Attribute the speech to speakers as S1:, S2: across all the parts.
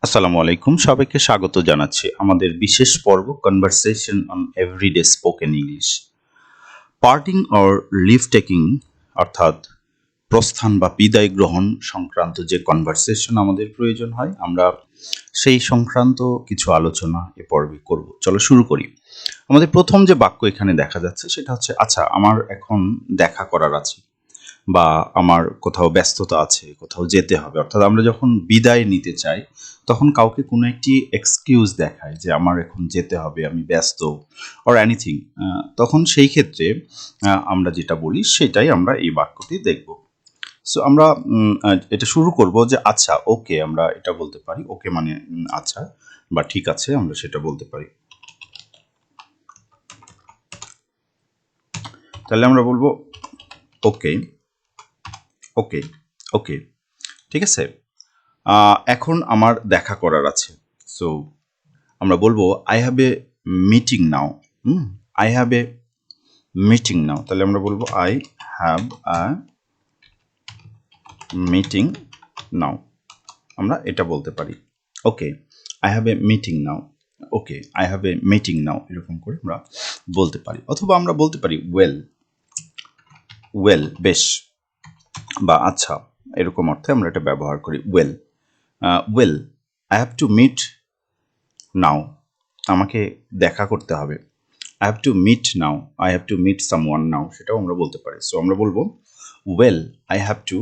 S1: আসসালামু আলাইকুম, সবাইকে স্বাগত জানাচ্ছি আমাদের বিশেষ পর্ব conversation on everyday spoken English. Parting or leave taking অর্থাৎ প্রস্থান বা বিদায় গ্রহণ সংক্রান্ত যে কনভারসেশন আমাদের প্রয়োজন হয়, আমরা সেই সংক্রান্ত কিছু আলোচনা এ পর্বে করব। চলো শুরু করি। আমাদের প্রথম যে বাক্য এখানে দেখা যাচ্ছে সেটা হচ্ছে, আচ্ছা আমার এখন দেখা করার আছে বা আমার কোথাও ব্যস্ততা আছে, কোথাও যেতে হবে। অর্থাৎ আমরা যখন বিদায় নিতে চাই তখন কাউকে কোনো একটি এক্সকিউজ দেখায় যে আমার এখন যেতে হবে, আমি ব্যস্ত অর এনিথিং। তখন সেই ক্ষেত্রে আমরা যেটা বলি সেটাই আমরা এই বাক্যটি দেখব। সো আমরা এটা শুরু করব যে আচ্ছা ওকে, আমরা এটা বলতে পারি। ওকে মানে আচ্ছা বা ঠিক আছে, আমরা সেটা বলতে পারি। তাহলে আমরা বলবো ওকে, ওকে, ওকে, ঠিক আছে। এখন আমার দেখা করার আছে। সো আমরা বলবো I have a meeting now. I have a meeting now. তাহলে আমরা বলবো I have a meeting now. আমরা এটা বলতে পারি। Okay, I have a meeting now. Okay, I have a meeting now, এরকম করে আমরা বলতে পারি। অথবা আমরা বলতে পারি ওয়েল, ওয়েল বেশ, বা আচ্ছা, এরকম অর্থে আমরা এটা ব্যবহার করি। Well, well I have to meet now, আমাকে দেখা করতে হবে। I have to meet now, I have to meet someone now, সেটাও আমরা বলতে পারি। সো আমরা বলবো well, I have to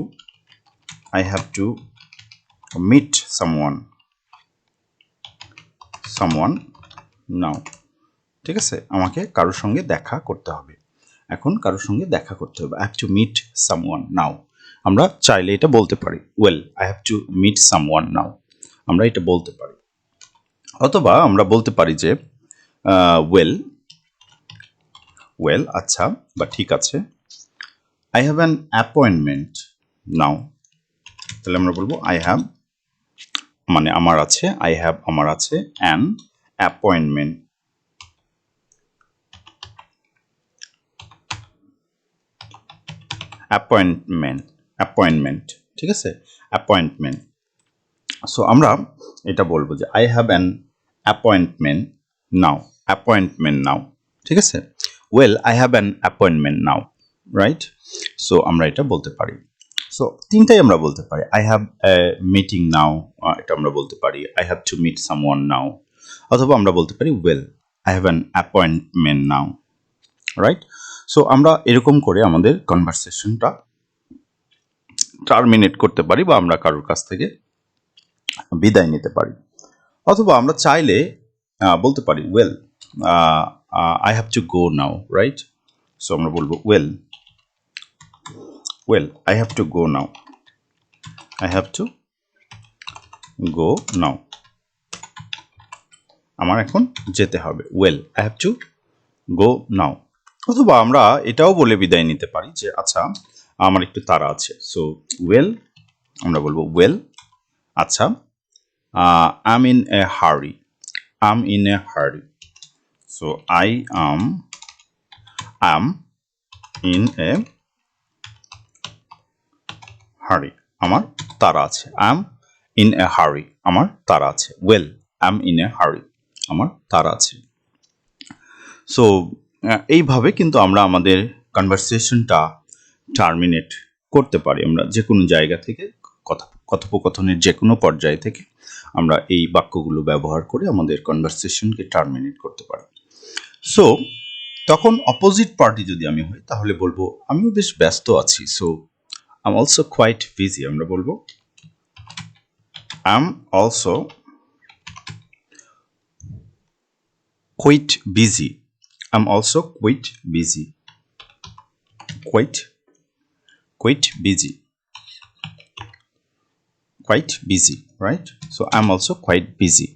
S1: meet someone now, ঠিক আছে, আমাকে কারোর সঙ্গে দেখা করতে হবে, এখন কারোর সঙ্গে দেখা করতে হবে। I have to meet someone now, আমরা চাইলে এটা বলতে পারি well, I have to meet someone now, আমরা এটা বলতে পারি। অথবা আমরা বলতে পারি যে well, আচ্ছা বা ঠিক আছে, I have an appointment now, তাহলে আমরা বলবো I have মানে আমার আছে, I have আমার আছে, an appointment, appointment, ঠিক আছে, appointment। সো আমরা এটা বলবো যে I have an appointment now, ঠিক আছে। well, I have an appointment now, right. So আমরা এটা বলতে পারি। সো তিনটাই আমরা বলতে পারি। I have a meeting now, এটা আমরা বলতে পারি। I have to meet someone now, অথবা আমরা বলতে পারি well, I have an appointment now, right. So আমরা এরকম করে আমাদের কনভারসেশনটা টার্মিনেট করতে পারি বা আমরা কারোর কাছ থেকে বিদায় নিতে পারি। অথবা আমরা চাইলে বলতে পারি well, I have to go now, right. So আমরা বলবো well, I have to go now, I have to go now, আমার এখন যেতে হবে। well, I have to go now। অথবা আমরা এটাও বলে বিদায় নিতে পারি যে আচ্ছা আমার একটু তাড়া আছে। সো well, আমরা বলবো well, আচ্ছা, I'm in a hurry, I'm in a hurry, so I am in a hurry, আমার তাড়া আছে। I'm in a hurry, আমার তাড়া আছে। well, I'm in a hurry, আমার তাড়া আছে। সো এইভাবে কিন্তু আমরা আমাদের কনভারসেশনটা টার্মিনেট করতে পারি। আমরা যে কোনো জায়গা থেকে, কথোপকথনের যে কোনো পর্যায় থেকে আমরা এই বাক্যগুলো ব্যবহার করে আমাদের কনভারসেশনকে টার্মিনেট করতে পারি। সো তখন অপোজিট পার্টি যদি আমি হই তাহলে বলবো আমিও বেশ ব্যস্ত আছি। So I'm also quite busy, আমরা বলবো I'm also quite busy, I'm also quite busy, quite busy, right? So I'm also quite busy.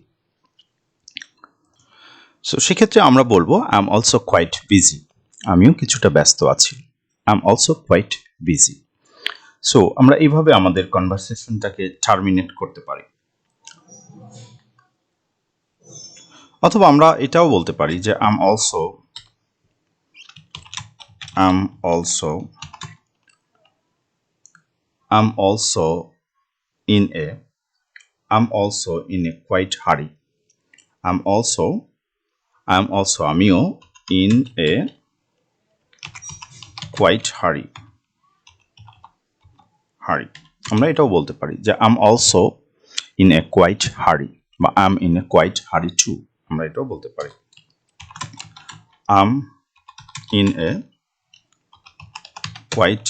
S1: So সেক্ষেত্রে আমরা বলবো I'm also quite busy, আমিও কিছুটা ব্যস্ত আছি। I'm also quite busy. So আমরা এইভাবে আমাদের কনভারসেশনটাকে টার্মিনেট করতে পারি। অথবা আমরা এটাও বলতে পারি যে I'm also in a I'm also in a quite hurry. I'm also আমিও in a quite hurry. আমরা এটাও বলতে পারি যে I'm also in a quite hurry বা I'm in a quite hurry too. আমরা এটাও বলতে পারি I'm in a quite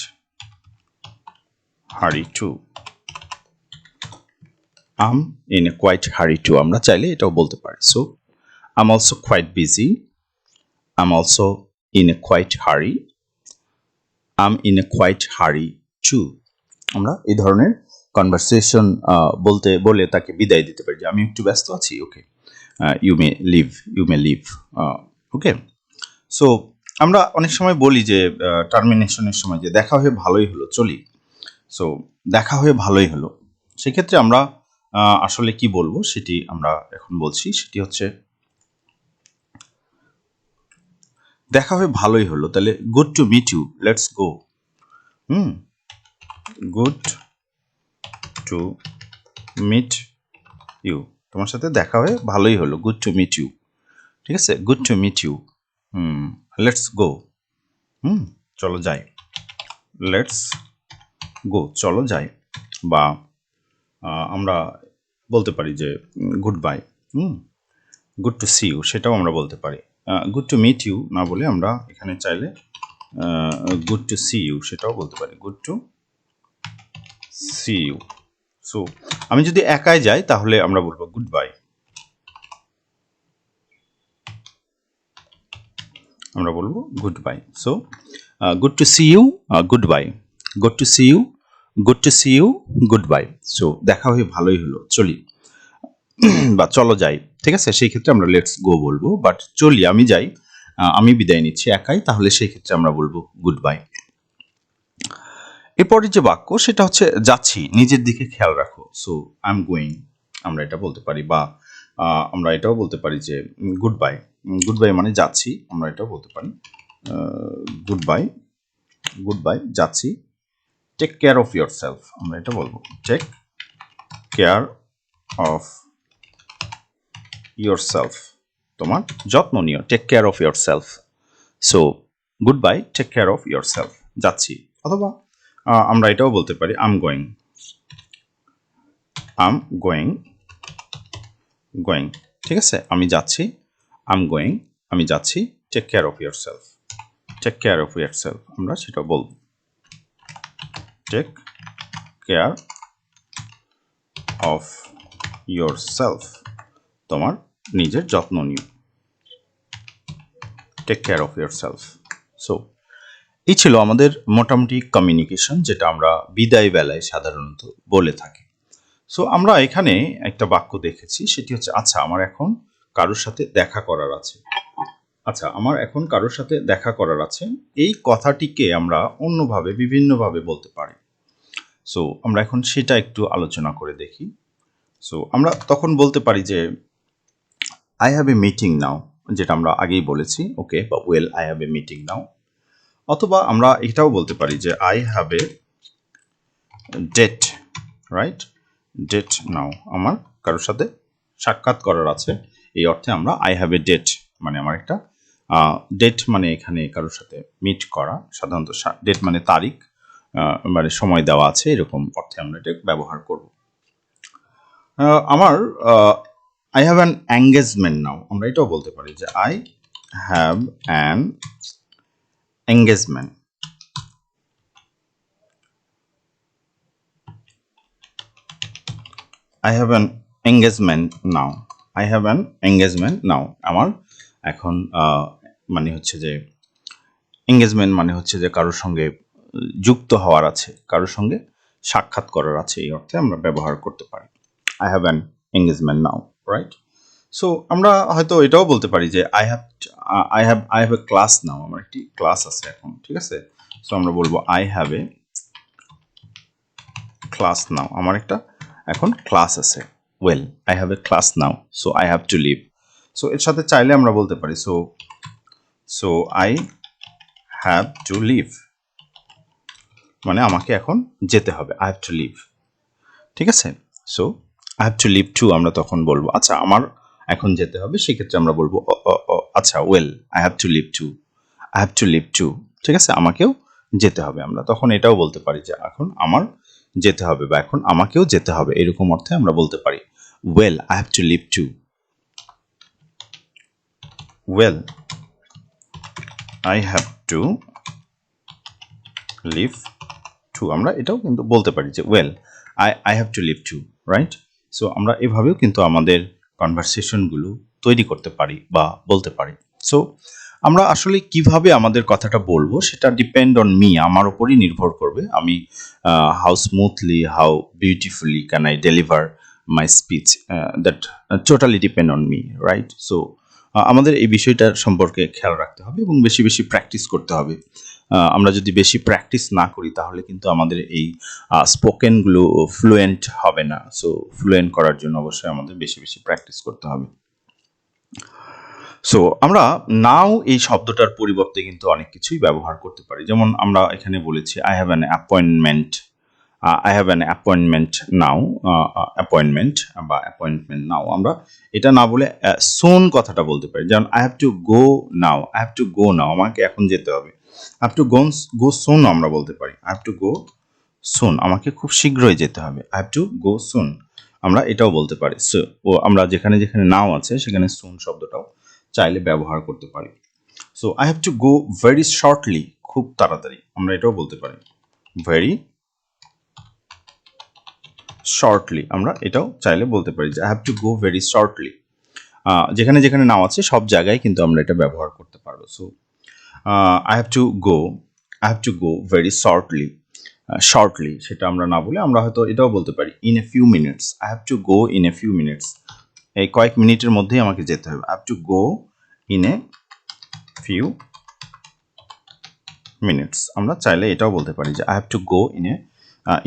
S1: hurry too. I'm in a quite hurry too. আমরা চাইলে এটাও বলতে পারি। So I'm also quite busy. I'm also in a quite hurry. I'm in a quite hurry too. আমরা এই ধরনের কনভারসেশন বলে তাকে বিদায় দিতে পারি যে আমি একটু ব্যস্ত আছি, okay, you may leave, okay. So আমরা অনেক সময় বলি যে টার্মিনেশনের সময় যে দেখা হয়ে ভালোই হলো, চলি। সো দেখা হয়ে ভালোই হলো, সেক্ষেত্রে আমরা আসলে কি বলবো সেটি আমরা এখন বলছি। সেটি হচ্ছে দেখা হয়ে ভালোই হলো, তাহলে good to meet you, let's go. Good to meet you, তোমার সাথে দেখা হয়ে ভালোই হলো, গুড টু মিট ইউ, ঠিক আছে, good to meet you. Let's go, চলো যাই, লেটস গো, চলো যাই। বা আমরা বলতে পারি যে goodbye, good to see you, সেটাও আমরা বলতে পারি। গুড টু মিট ইউ না বলে আমরা এখানে চাইলে গুড টু সি ইউ সেটাও বলতে পারি, good to see you. So আমি যদি একাই যাই তাহলে আমরা বলবো গুড বাই, আমরা বলবো goodbye. So good to see you, goodbye, good to see you, good to see you, goodbye. So দেখা হয়ে ভালোই হলো, চলি বা চলো যাই, ঠিক আছে, সেই ক্ষেত্রে আমরা লেটস গো বলবো। বাট চলি, আমি যাই, আমি বিদায় নিচ্ছি একাই, তাহলে সেই ক্ষেত্রে আমরা বলবো গুড বাই। এরপরের যে বাক্য সেটা হচ্ছে যাচ্ছি, নিজের দিকে খেয়াল রাখো। সো আই এম গোয়িং, আমরা এটা বলতে পারি। বা আমরা এটাও বলতে পারি যে গুড বাই, গুড বাই মানে যাচ্ছি, আমরা এটাও বলতে পারি গুড বাই, গুড বাই, যাচ্ছি। Take care of yourself, আমরা এটা বলবো take care of yourself, তোমার যত্ন নিও, take care of yourself. So goodbye, take care of yourself, যাচ্ছি। অথবা আমরা এটাও বলতে পারি I'm going, I'm going, going, ঠিক আছে, আমি যাচ্ছি, আম গোয়িং, আমি যাচ্ছি, take care of yourself, take care of yourself, আমরা সেটা বলব take care of yourself, তোমার নিজের যত্ন নিও, take care of yourself. So এই ছিল আমাদের মোটামুটি কমিউনিকেশন, যেটা আমরা বিদায় বেলায় সাধারণত বলে থাকি। সো আমরা এখানে একটা বাক্য দেখেছি, সেটি হচ্ছে আচ্ছা আমার এখন কারোর সাথে দেখা করার আছে, আচ্ছা আমার এখন কারোর সাথে দেখা করার আছে, এই কথাটিকে আমরা অন্যভাবে বিভিন্নভাবে বলতে পারি। সো আমরা এখন সেটা একটু আলোচনা করে দেখি। সো আমরা তখন বলতে পারি যে I have a meeting now, যেটা আমরা আগেই বলেছি, ওকে, বা well I have a meeting now. অথবা আমরা এটাও বলতে পারি যে I have a date, right, date now, আমার কারোর সাথে সাক্ষাৎ করার আছে, এই অর্থে আমরা আই হ্যাভ এ ডেট, মানে আমার একটা ডেট মানে এখানে কারোর সাথে মিট করা, সাধারণত ডেট মানে তারিখ, মানে সময় দেওয়া আছে, এরকম অর্থে আমরা এটা ব্যবহার করব। আমার আই হ্যাভ অ্যান এঙ্গেজমেন্ট নাও, আমরা এটাও বলতে পারি যে I have an engagement, I have an engagement now. I have an engagement now. আমার এখন মানে হচ্ছে যে এঙ্গেজমেন্ট মানে হচ্ছে যে কারোর সঙ্গে যুক্ত হওয়ার আছে, কারোর সঙ্গে সাক্ষাৎ করার আছে, এই অর্থে আমরা ব্যবহার করতে পারি I have an engagement now, right? So আমরা হয়তো এটাও বলতে পারি যে I have a class now, আমার একটি ক্লাস আছে এখন, ঠিক আছে। সো আমরা বলবো I have a class now, আমার একটা এখন ক্লাস আছে, well I have a class now, so I have to leave. So এর সাথে চাইলে আমরা বলতে পারি so I have to leave, মানে আমাকে এখন যেতে হবে, আই হ্যাভ টু লিভ, ঠিক আছে। So I have to leave too আমরা তখন বলবো আচ্ছা আমার এখন যেতে হবে, সেক্ষেত্রে আমরা বলবো আচ্ছা well I have to leave too, I have to leave too, ঠিক আছে, আমাকেও যেতে হবে। আমরা তখন এটাও বলতে পারি যে এখন আমার যেতে হবে বা এখন আমাকেও যেতে হবে, এরকম অর্থে আমরা বলতে পারি well I have to leave too, well I have to leave too, আমরা এটাও কিন্তু বলতে পারি যে well I have to leave too, right? So আমরা এভাবেও কিন্তু আমাদের কনভারসেশনগুলো তৈরি করতে পারি বা বলতে পারি। সো আমরা আসলে কিভাবে আমাদের কথাটা বলবো সেটা ডিপেন্ড অন মি, আমার উপরই নির্ভর করবে। আমি how smoothly, how beautifully can I deliver my speech, that totally depend on me, right? So আমাদের এই বিষয়টার সম্পর্কে খেয়াল রাখতে হবে এবং বেশি বেশি প্র্যাকটিস করতে হবে। আমরা যদি বেশি প্র্যাকটিস না করি তাহলে কিন্তু আমাদের এই স্পোকেনগুলো ফ্লুয়েন্ট হবে না। সো ফ্লুয়েন্ট করার জন্য অবশ্যই আমাদের বেশি বেশি প্র্যাকটিস করতে হবে। সো আমরা নাও এই শব্দটার পরিবর্তে কিন্তু অনেক কিছুই ব্যবহার করতে পারি। যেমন আমরা এখানে বলেছি I have an appointment, I have an appointment now, appointment বা অ্যাপয়েন্টমেন্ট নাও, আমরা এটা না বলে সোন কথাটা বলতে পারি। যেমন I have to go now, I have to go now, আমাকে এখন যেতে হবে। I have to go soon আমরা বলতে পারি, I have to go soon, আমাকে খুব শীঘ্রই যেতে হবে, I have to go soon, আমরা এটাও বলতে পারি। সো আমরা যেখানে যেখানে নাও আছে সেখানে সুন শব্দটাও চাইলে ব্যবহার করতে পারি। So I have to go very shortly, খুব তাড়াতাড়ি, আমরা এটাও বলতে পারি ভেরি শর্টলি, আমরা এটাও চাইলে বলতে পারি যে I have to go very shortly. যেখানে যেখানে নাও আছে সব জায়গায় কিন্তু আমরা এটা ব্যবহার করতে পারবো। So I have to go, I have to go very shortly, shortly সেটা আমরা না বলে আমরা হয়তো এটাও বলতে পারি in a few minutes, I have to go in a few minutes, এই কয়েক মিনিটের মধ্যেই আমাকে যেতে হবে, I have to go in a few minutes, আমরা চাইলে এটাও বলতে পারি যে I have to go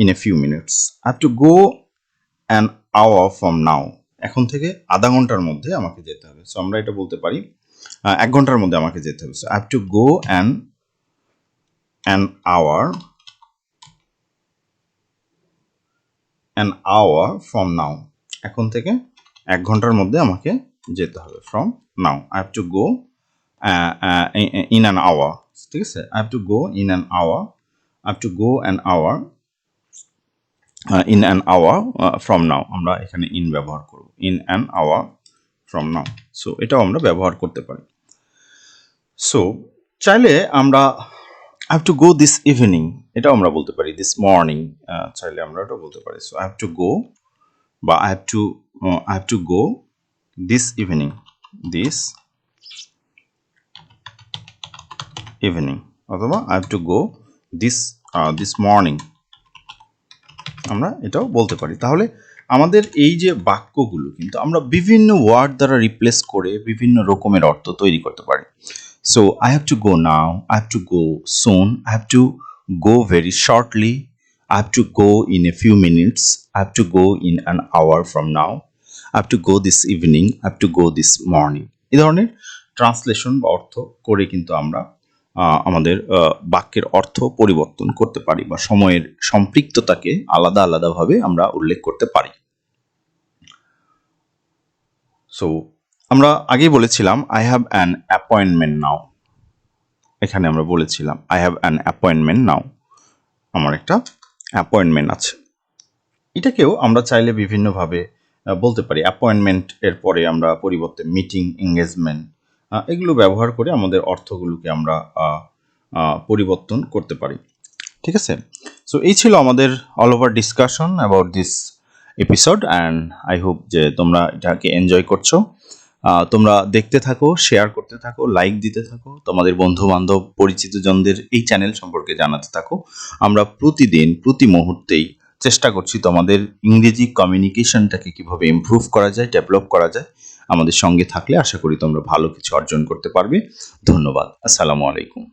S1: in a few minutes, I have to go an hour from now, এখন থেকে আধা ঘন্টার মধ্যে আমাকে যেতে হবে। সো আমরা এটা বলতে পারি 1 ঘন্টার মধ্যে আমাকে যেতে হবে। So I have to go an hour from now, এখন থেকে 1 ঘন্টার মধ্যে আমাকে যেতে হবে, from now I have to go in an hour, ঠিক আছে, I have to go in an hour, I have to go an hour in an hour from now, আমরা এখানে ইন ব্যবহার করব, in an hour from now. So এটাও আমরা ব্যবহার করতে পারি। সো চাইলে আমরা I have to go this evening, এটাও আমরা বলতে পারি, দিস মর্নিং, চাইলে আমরা এটাও বলতে পারি। So I have to go বা I have to go this evening, this evening, অথবা I have to go this morning, আমরা এটাও বলতে পারি। তাহলে আমাদের এই যে বাক্যগুলো কিন্তু আমরা বিভিন্ন ওয়ার্ড দ্বারা রিপ্লেস করে বিভিন্ন রকমের অর্থ তৈরি করতে পারি। So I have to go now, I have to go soon, I have to go very shortly, I have to go in a few minutes, I have to go in an hour from now, I have to go this evening, I have to go this morning। এই ধরনের translation বা অর্থ করে কিন্তু আমরা আমাদের বাক্যের অর্থ পরিবর্তন করতে পারি বা সময়ের সম্পৃক্ততাকে আলাদা আলাদাভাবে আমরা উল্লেখ করতে পারি। সো আমরা আগেই বলেছিলাম আই হ্যাভ অ্যান অ্যাপয়েন্টমেন্ট নাও, এখানে আমরা বলেছিলাম আই হ্যাভ অ্যান অ্যাপয়েন্টমেন্ট নাও, আমার একটা অ্যাপয়েন্টমেন্ট আছে। এটাকেও আমরা চাইলে বিভিন্নভাবে বলতে পারি। অ্যাপয়েন্টমেন্ট এর পরে আমরা পরিবর্তে মিটিং, এঙ্গেজমেন্ট এগুলো ব্যবহার করে আমাদের অর্থগুলোকে আমরা পরিবর্তন করতে পারি, ঠিক আছে। সো এই ছিল আমাদের all over discussion about this episode and I hope যে তোমরা এটাকে এনজয় করছো। তোমরা দেখতে থাকো, শেয়ার করতে থাকো, লাইক দিতে থাকো, তোমাদের বন্ধু বান্ধব পরিচিত জনদের এই চ্যানেল সম্পর্কে জানাতে থাকো। আমরা প্রতিদিন প্রতি মুহূর্তেই চেষ্টা করছি তোমাদের ইংরেজি কমিউনিকেশনটাকে কিভাবে ইমপ্রুভ করা যায়, ডেভেলপ করা যায়। আমাদের সঙ্গে থাকলে আশা করি তোমরা ভালো কিছু অর্জন করতে পারবে। ধন্যবাদ। আসসালামু আলাইকুম।